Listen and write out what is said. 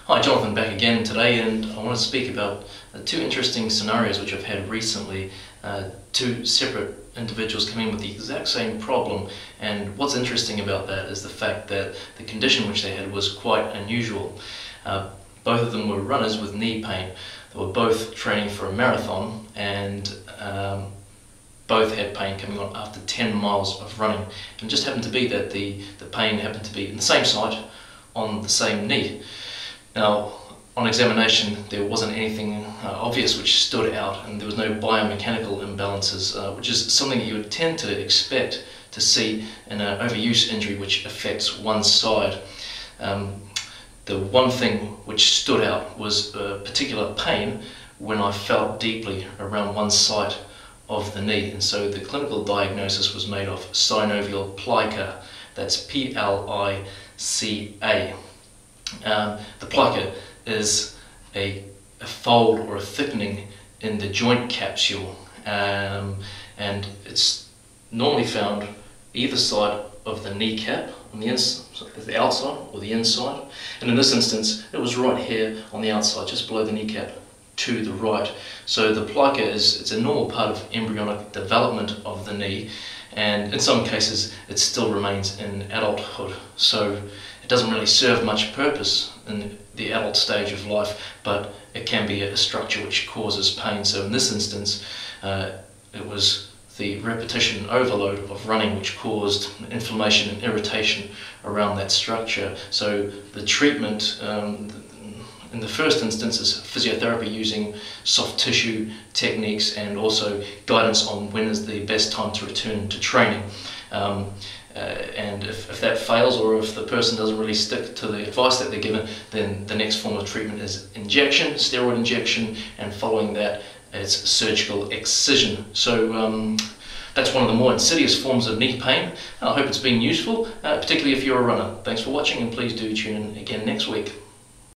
Hi, Jonathan back again today, and I want to speak about two interesting scenarios which I've had recently. Two separate individuals coming in with the exact same problem, and what's interesting about that is the fact that the condition which they had was quite unusual. Both of them were runners with knee pain. They were both training for a marathon, and both had pain coming on after 10 miles of running. And it just happened to be that the pain happened to be in the same site on the same knee. Now, on examination, there wasn't anything obvious which stood out, and there was no biomechanical imbalances, which is something you would tend to expect to see in an overuse injury which affects one side. The one thing which stood out was a particular pain when I felt deeply around one site of the knee, and so the clinical diagnosis was made of synovial plica. That's P-L-I-C-A. The plica is a fold or a thickening in the joint capsule, and it's normally found either side of the kneecap, on the outside or the inside, and in this instance it was right here on the outside, just below the kneecap to the right. So the plica it's a normal part of embryonic development of the knee, and in some cases it still remains in adulthood, so it doesn't really serve much purpose in the adult stage of life, but it can be a structure which causes pain. So in this instance it was the repetition overload of running which caused inflammation and irritation around that structure. So the treatment in the first instance is physiotherapy using soft tissue techniques, and also guidance on when is the best time to return to training. And if that fails, or if the person doesn't really stick to the advice that they're given, then the next form of treatment is injection, steroid injection, and following that it's surgical excision. So that's one of the more insidious forms of knee pain. I hope it's been useful, particularly if you're a runner. Thanks for watching, and please do tune in again next week.